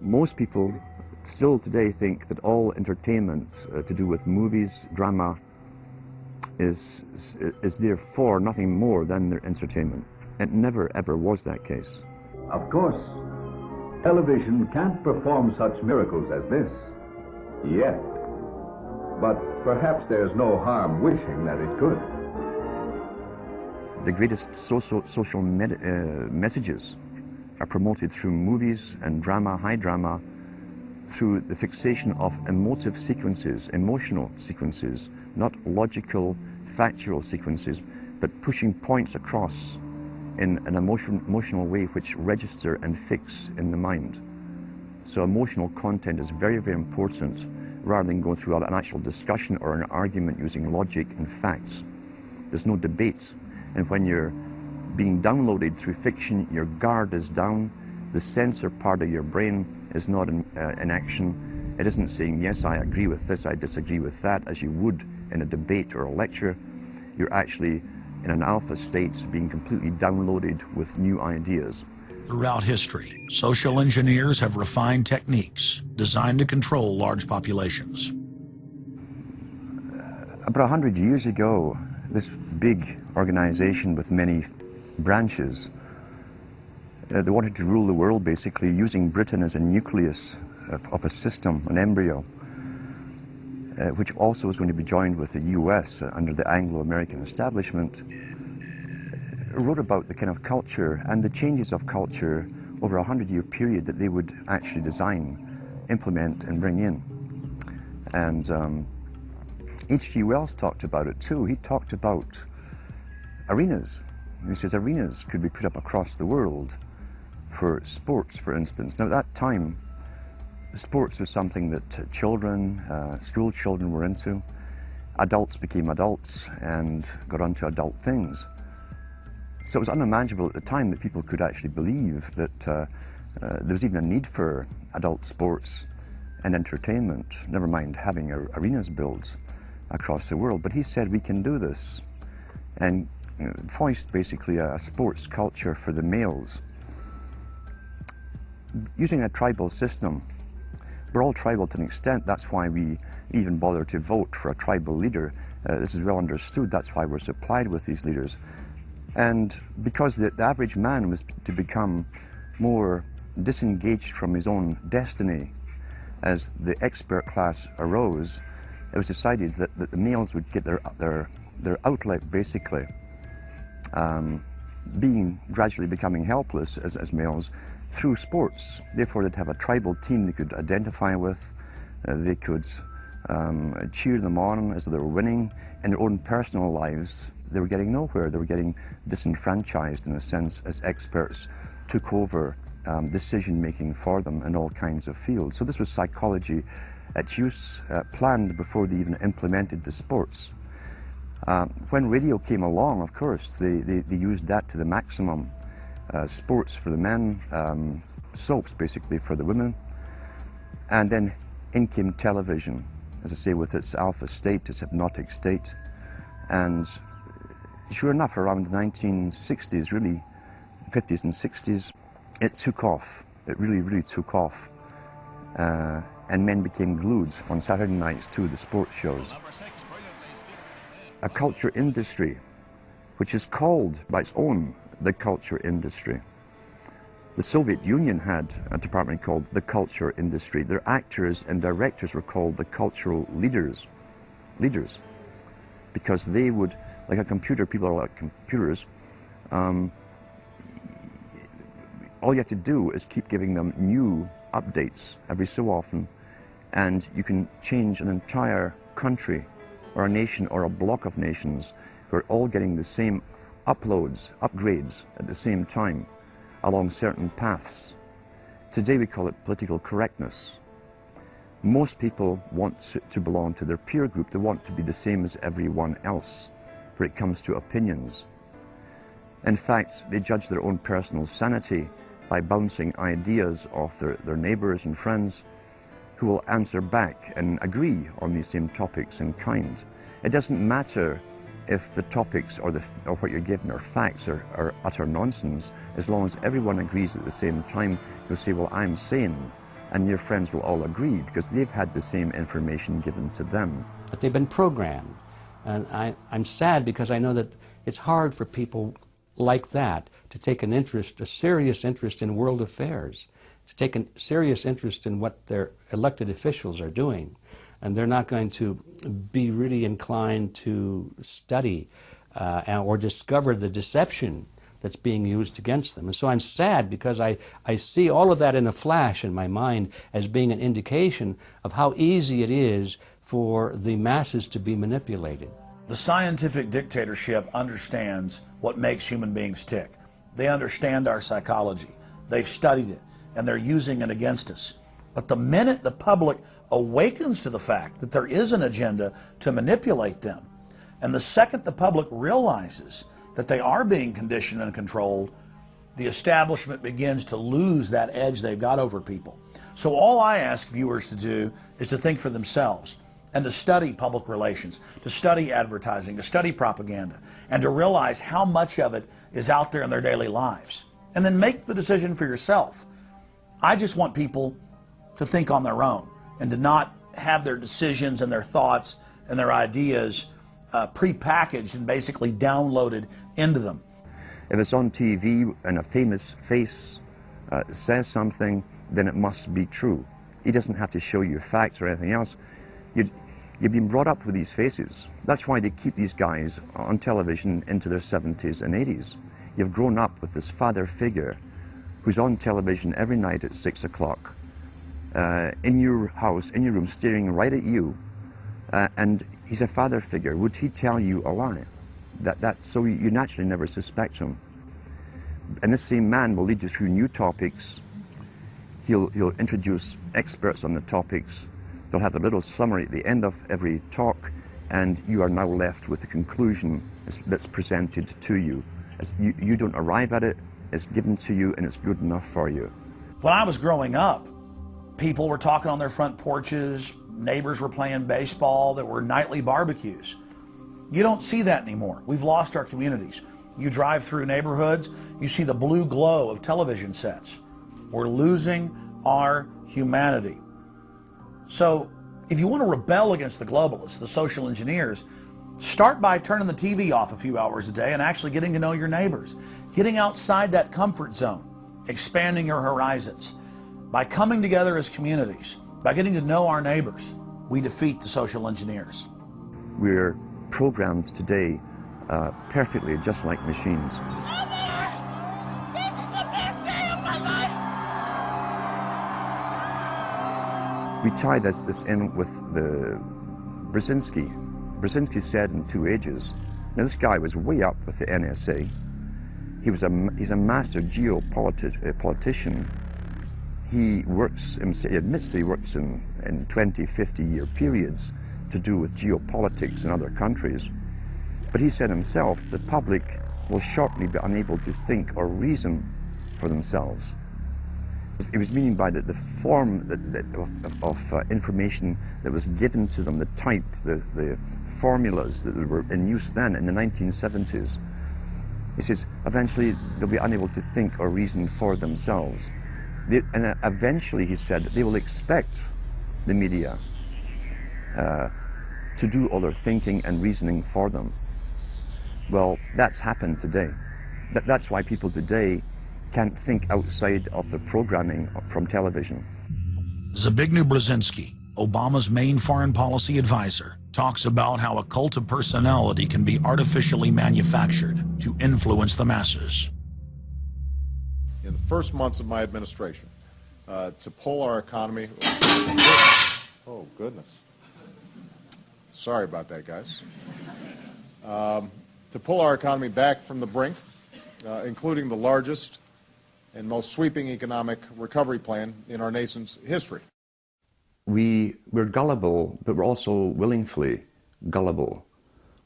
Most people still today think that all entertainment to do with movies, drama, is therefore nothing more than their entertainment. It never ever was that case. Of course, television can't perform such miracles as this, yet. But perhaps there's no harm wishing that it could. The greatest social messages are promoted through movies and drama, high drama, through the fixation of emotive sequences, emotional sequences, not logical, factual sequences, but pushing points across in an emotional way which register and fix in the mind. So emotional content is very, very important, rather than going through an actual discussion or an argument using logic and facts. There's no debate. And when you're being downloaded through fiction, your guard is down, the censor part of your brain is not in action. It isn't saying, yes, I agree with this, I disagree with that, as you would in a debate or a lecture. You're actually in an alpha state, being completely downloaded with new ideas. Throughout history, social engineers have refined techniques designed to control large populations. About 100 years ago, this big organization with many branches, they wanted to rule the world basically using Britain as a nucleus of a system, an embryo, which also was going to be joined with the US under the Anglo-American establishment, wrote about the kind of culture and the changes of culture over a 100-year period that they would actually design, implement and bring in. And H.G. Wells talked about it too. He talked about arenas. He says arenas could be put up across the world for sports, for instance. Now at that time, sports was something that children, school children were into. Adults became adults and got onto adult things. So it was unimaginable at the time that people could actually believe that there was even a need for adult sports and entertainment, never mind having arenas built across the world. But he said we can do this and foist basically a sports culture for the males. Using a tribal system, we're all tribal to an extent, that's why we even bother to vote for a tribal leader. This is well understood, that's why we're supplied with these leaders. And because the average man was to become more disengaged from his own destiny as the expert class arose, it was decided that the males would get their outlet basically, gradually becoming helpless as males through sports. Therefore they'd have a tribal team they could identify with, they could cheer them on as they were winning. In their own personal lives, they were getting nowhere. They were getting disenfranchised in a sense as experts took over decision-making for them in all kinds of fields. So this was psychology at use, planned before they even implemented the sports. When radio came along, of course, they used that to the maximum. Sports for the men, soaps basically for the women. And then in came television, as I say, with its alpha state, its hypnotic state. And sure enough, around the 1960s, really, 50s and 60s, it took off. It really, really took off. And men became glued on Saturday nights to the sports shows. A culture industry, which is called by its own the culture industry. The Soviet Union had a department called the culture industry. Their actors and directors were called the cultural leaders, because they would, like a computer, people are like computers, all you have to do is keep giving them new updates every so often, and you can change an entire country or a nation or a block of nations who are all getting the same upgrades at the same time along certain paths. Today we call it political correctness. Most people want to belong to their peer group. They want to be the same as everyone else when it comes to opinions. In fact, they judge their own personal sanity by bouncing ideas off their neighbors and friends who will answer back and agree on these same topics in kind. It doesn't matter if the topics or what you're given are facts or utter nonsense, as long as everyone agrees at the same time, you'll say, well, I'm sane, And your friends will all agree because they've had the same information given to them. But they've been programmed. And I'm sad because I know that it's hard for people like that to take an interest, a serious interest in world affairs, to take a serious interest in what their elected officials are doing. And they're not going to be really inclined to study or discover the deception that's being used against them. And so I'm sad because I see all of that in a flash in my mind as being an indication of how easy it is for the masses to be manipulated. The scientific dictatorship understands what makes human beings tick. They understand our psychology. They've studied it, and they're using it against us. But the minute the public awakens to the fact that there is an agenda to manipulate them, and the second the public realizes that they are being conditioned and controlled, the establishment begins to lose that edge they've got over people. So all I ask viewers to do is to think for themselves and to study public relations, to study advertising, to study propaganda, and to realize how much of it is out there in their daily lives. And then make the decision for yourself. I just want people to think on their own and to not have their decisions and their thoughts and their ideas pre-packaged and basically downloaded into them. If it's on TV and a famous face says something, then it must be true. He doesn't have to show you facts or anything else. You've been brought up with these faces. That's why they keep these guys on television into their 70s and 80s. You've grown up with this father figure who's on television every night at 6 o'clock, in your house, in your room, staring right at you, and he's a father figure. Would he tell you a lie? So you naturally never suspect him. And this same man will lead you through new topics. He'll introduce experts on the topics. They'll have a little summary at the end of every talk, and you are now left with the conclusion that's presented to you. You don't arrive at it, it's given to you, and it's good enough for you. When I was growing up, people were talking on their front porches, neighbors were playing baseball, there were nightly barbecues. You don't see that anymore. We've lost our communities. You drive through neighborhoods, you see the blue glow of television sets. We're losing our humanity. So if you want to rebel against the globalists, the social engineers, start by turning the TV off a few hours a day and actually getting to know your neighbors, getting outside that comfort zone, expanding your horizons. By coming together as communities, by getting to know our neighbors, we defeat the social engineers. We're programmed today perfectly, just like machines. We tie this in with the Brzezinski. Brzezinski said in 2 Ages. Now this guy was way up with the NSA. He's a master geopolitician. He admits he works in 20, 50-year periods to do with geopolitics in other countries. But he said himself, the public will shortly be unable to think or reason for themselves. It was meaning by the form of information that was given to them, the type, the formulas that were in use then in the 1970s. He says, eventually they'll be unable to think or reason for themselves. And eventually, he said, they will expect the media to do all their thinking and reasoning for them. Well, that's happened today. That's why people today can't think outside of the programming from television. Zbigniew Brzezinski, Obama's main foreign policy advisor, talks about how a cult of personality can be artificially manufactured to influence the masses. In the first months of my administration, to pull our economy... Oh, goodness. Sorry about that, guys. To pull our economy back from the brink, including the largest and most sweeping economic recovery plan in our nation's history. We're gullible, but we're also willingly gullible.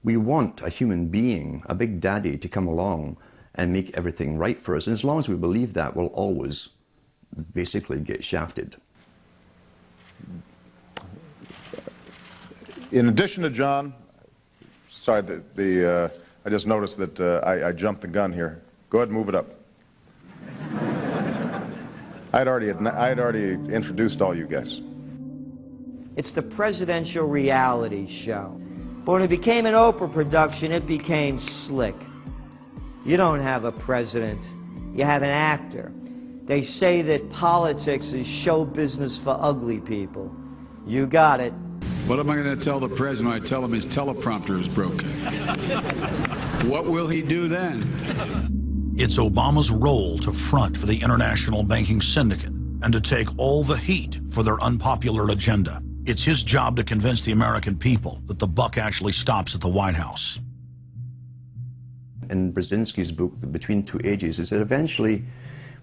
We want a human being, a big daddy, to come along and make everything right for us. And as long as we believe that, we'll always basically get shafted. In addition to John, sorry, I just noticed that I jumped the gun here. Go ahead and move it up. I'd already introduced all you guys. It's the presidential reality show. But when it became an Oprah production, it became slick. You don't have a president, you have an actor. They say that politics is show business for ugly people. You got it. What am I going to tell the president when I tell him his teleprompter is broken? What will he do then? It's Obama's role to front for the international banking syndicate and to take all the heat for their unpopular agenda. It's his job to convince the American people that the buck actually stops at the White House. In Brzezinski's book, Between Two Ages, is that eventually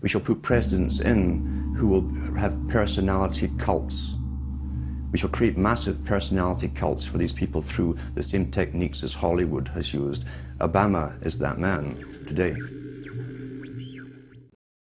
we shall put presidents in who will have personality cults. We shall create massive personality cults for these people through the same techniques as Hollywood has used. Obama is that man today.